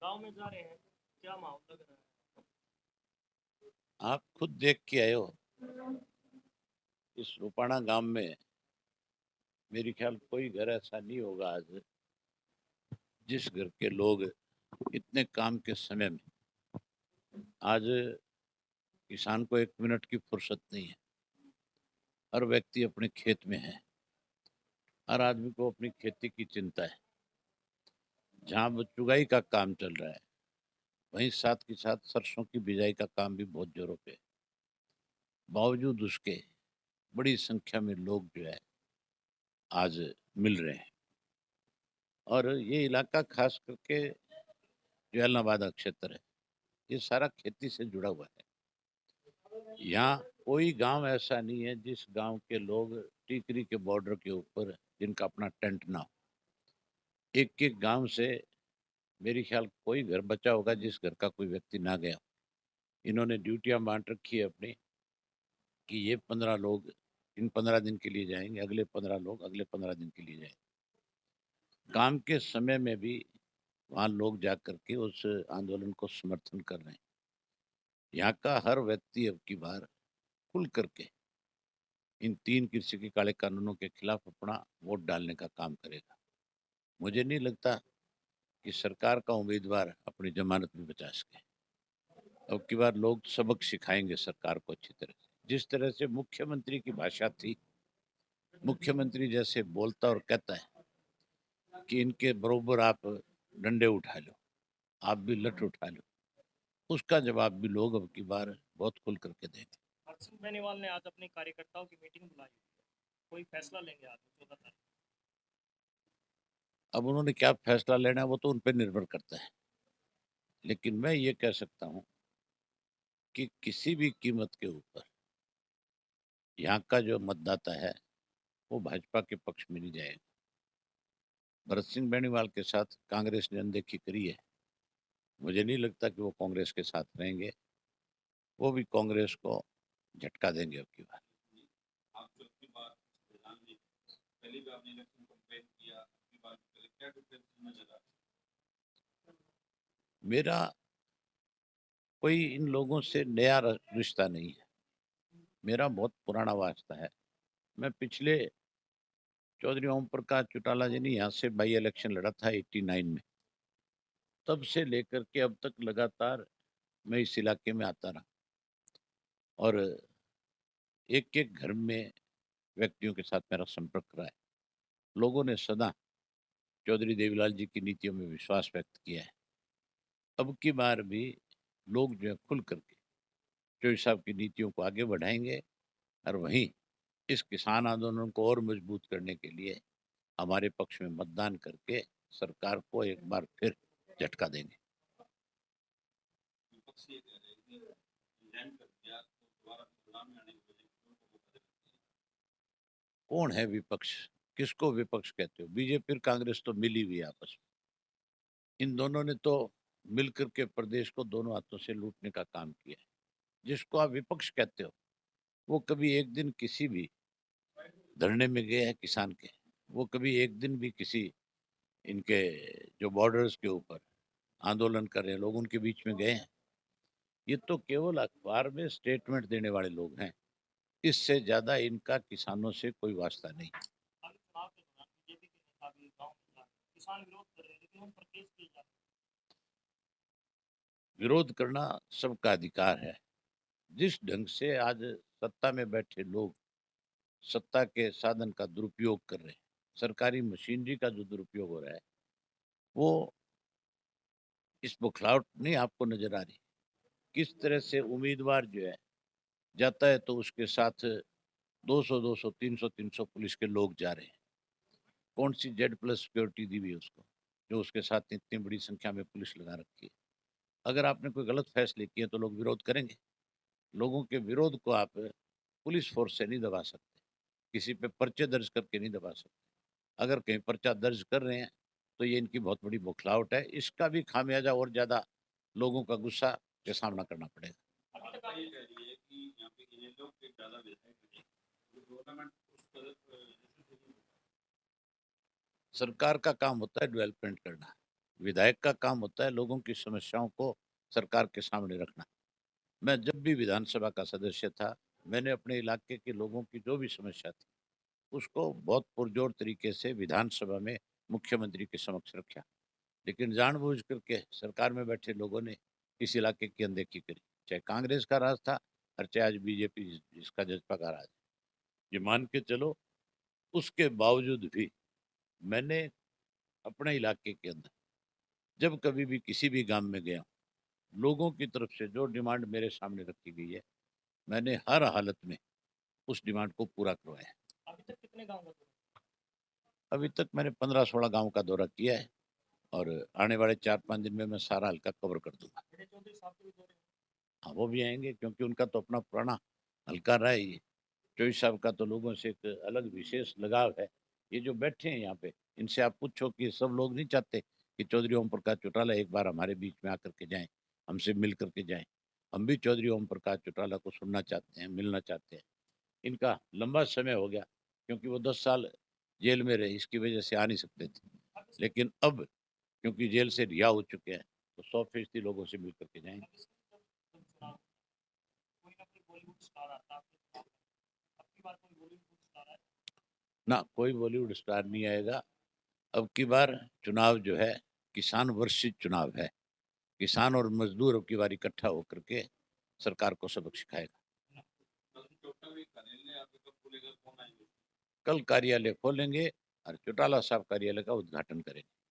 गाँव में जा रहे हैं, क्या माहौल लग रहा है? आप खुद देख के आए हो। इस रुपाणा गांव में मेरी ख्याल कोई घर ऐसा नहीं होगा आज जिस घर के लोग इतने काम के समय में आज किसान को 1 मिनट की फुर्सत नहीं है। हर व्यक्ति अपने खेत में है। हर आदमी को अपनी खेती की चिंता है। जहाँ चुगाई का काम चल रहा है वहीं साथ के साथ सरसों की बिजाई का काम भी बहुत जोरों पे है। बावजूद उसके बड़ी संख्या में लोग जो है आज मिल रहे हैं। और ये इलाका खास करके जो एलनाबाद क्षेत्र है ये सारा खेती से जुड़ा हुआ है। यहाँ कोई गांव ऐसा नहीं है जिस गांव के लोग टीकरी के बॉर्डर के ऊपर जिनका अपना टेंट ना हो। एक एक गांव से मेरी ख्याल कोई घर बचा होगा जिस घर का कोई व्यक्ति ना गया हो। इन्होंने ड्यूटियां बांट रखी है अपनी कि ये 15 लोग इन 15 दिन के लिए जाएंगे, अगले 15 लोग अगले 15 दिन के लिए जाएंगे। काम के समय में भी वहाँ लोग जा करके उस आंदोलन को समर्थन कर रहे हैं। यहाँ का हर व्यक्ति अब की बार खुल करके इन 3 कृषि के काले कानूनों के खिलाफ अपना वोट डालने का काम करेगा। मुझे नहीं लगता कि सरकार का उम्मीदवार अपनी जमानत में बचा सके। अब की बार लोग सबक सिखाएंगे सरकार को अच्छी तरह से। जिस तरह से मुख्यमंत्री की भाषा थी, मुख्यमंत्री जैसे बोलता और कहता है कि इनके बरोबर आप डंडे उठा लो, आप भी लठ उठा लो, उसका जवाब भी लोग अब की बार बहुत खुल करके देंगे। हर्षिल बेनीवाल ने आज अपने कार्यकर्ताओं की मीटिंग बुलाई हुई है, कोई फैसला लेंगे आज 14 तारीख? अब उन्होंने क्या फैसला लेना है वो तो उन पर निर्भर करता है। लेकिन मैं ये कह सकता हूँ कि किसी भी कीमत के ऊपर यहाँ का जो मतदाता है वो भाजपा के पक्ष में नहीं जाएगा। भरत सिंह बेनीवाल के साथ कांग्रेस ने अनदेखी करी है। मुझे नहीं लगता कि वो कांग्रेस के साथ रहेंगे। वो भी कांग्रेस को झटका देंगे अब की बार। आप जो अपनी बात ध्यान दी, पहले भी आपने इलेक्शन कंपेयर किया, अपनी बात करें, क्या डिफरेंस नजर आता मेरा कोई इन लोगों से नया रिश्ता नहीं है। मेरा बहुत पुराना वास्ता है। मैं पिछले चौधरी ओम प्रकाश चौटाला जी ने यहाँ से बाई इलेक्शन लड़ा था 89 में। तब से लेकर के अब तक लगातार मैं इस इलाके में आता रहा और एक एक घर में व्यक्तियों के साथ मेरा संपर्क रहा है। लोगों ने सदा चौधरी देवीलाल जी की नीतियों में विश्वास व्यक्त किया है। अब की बार भी लोग जो है खुल करके चौधरी साहब की नीतियों को आगे बढ़ाएंगे और वहीं इस किसान आंदोलन को और मजबूत करने के लिए हमारे पक्ष में मतदान करके सरकार को एक बार फिर झटका देंगे। विपक्ष ये कह रहे हैं कि लैंड कर दिया तो दोबारा चुनाव में आने की वजह से उनको वो कर देते हैं। कौन है विपक्ष? किसको विपक्ष कहते हो? बीजेपी और कांग्रेस तो मिली हुई है आपस में। इन दोनों ने तो मिलकर के प्रदेश को दोनों हाथों से लूटने का काम किया है। जिसको आप विपक्ष कहते हो वो कभी एक दिन किसी भी धरने में गए हैं किसान के? वो कभी एक दिन भी किसी इनके जो बॉर्डर्स के ऊपर आंदोलन कर रहे हैं लोग उनके बीच में गए हैं? ये तो केवल अखबार में स्टेटमेंट देने वाले लोग हैं। इससे ज्यादा इनका किसानों से कोई वास्ता नहीं। आगे चुनाव के दौरान बीजेपी के नेता भी गाँव में जा रहे हैं, किसान विरोध कर रहे हैं लेकिन उन पर केस किए जा रहे हैं। विरोध करना सबका अधिकार है। जिस ढंग से आज सत्ता में बैठे लोग सत्ता के साधन का दुरुपयोग कर रहे हैं, सरकारी मशीनरी का जो दुरुपयोग हो रहा है वो इस बौखलाहट नहीं आपको नजर आ रही? किस तरह से उम्मीदवार जो है जाता है तो उसके साथ 200 200 300 300 पुलिस के लोग जा रहे हैं। कौन सी जेड+ सिक्योरिटी दी हुई है उसको जो उसके साथ इतनी बड़ी संख्या में पुलिस लगा रखी है? अगर आपने कोई गलत फैसले किए तो लोग विरोध करेंगे। लोगों के विरोध को आप पुलिस फोर्स से नहीं दबा सकते, किसी पे पर्चे दर्ज करके नहीं दबा सकते। अगर कहीं पर्चा दर्ज कर रहे हैं तो ये इनकी बहुत बड़ी बौखलाहट है। इसका भी खामियाजा और ज्यादा लोगों का गुस्सा का सामना करना पड़ेगा। अभी तक आप ये कह रही है कि यहाँ पे इनेलो के ज़्यादा विधायक हैं, जो गवर्नमेंट उस तरफ जैसे सरकार का काम होता है डेवलपमेंट करना। विधायक का काम होता है लोगों की समस्याओं को सरकार के सामने रखना। मैं जब भी विधानसभा का सदस्य था, मैंने अपने इलाके के लोगों की जो भी समस्या थी, उसको बहुत पुरजोर तरीके से विधानसभा में मुख्यमंत्री के समक्ष रखा। लेकिन जानबूझ करके सरकार में बैठे लोगों ने इस इलाके की अनदेखी करी। चाहे कांग्रेस का राज था और चाहे आज बीजेपी जिसका जजपा का राज है। ये मान के चलो, उसके बावजूद भी मैंने अपने इलाके के अंदर जब कभी भी किसी भी गांव में गया, लोगों की तरफ से जो डिमांड मेरे सामने रखी गई है, मैंने हर हालत में उस डिमांड को पूरा करवाया है। अभी तक कितने गाँव का दौरा? अभी तक मैंने 15-16 गांव का दौरा किया है और आने वाले 4-5 दिन में मैं सारा हल्का कवर कर दूंगा। बड़े चौधरी साहब के भी दौरे हैं। हाँ, वो भी आएंगे क्योंकि उनका तो अपना पुराना हल्का रहा है ये। चौधरी साहब का तो लोगों से एक अलग विशेष लगाव है। ये जो बैठे हैं यहाँ पे, इनसे आप पूछो कि सब लोग नहीं चाहते कि चौधरी ओम प्रकाश चौटाला एक बार हमारे बीच में आकर के जाएं, हमसे मिल करके जाएं। हम भी चौधरी ओम प्रकाश चौटाला को सुनना चाहते हैं, मिलना चाहते हैं। इनका लंबा समय हो गया क्योंकि वो 10 साल जेल में रहे, इसकी वजह से आ नहीं सकते थे। अब इस लेकिन अब क्योंकि जेल से रिहा हो चुके हैं, तो 100% लोगों से मिल करके जाएंगे। अब इसके जब चुनाव कोई ना कोई बॉलीवुड स्टार आता है आपके चुनाव में। अब की बार कोई बॉलीवुड स्टार है? ना, कोई बॉलीवुड स्टार नहीं आएगा। अब की बार चुनाव जो है, किसान वर्षित चुनाव है। किसान और मजदूर अब की बार इकट्ठा होकर के सरकार को सबक सिखाएगा। कल टोटल कार्यालय आपके कब खुलेगा, कौन आएंगे? कल कार्यालय खोलेंगे और चौटाला साहब कार्यालय का उद्घाटन करेंगे।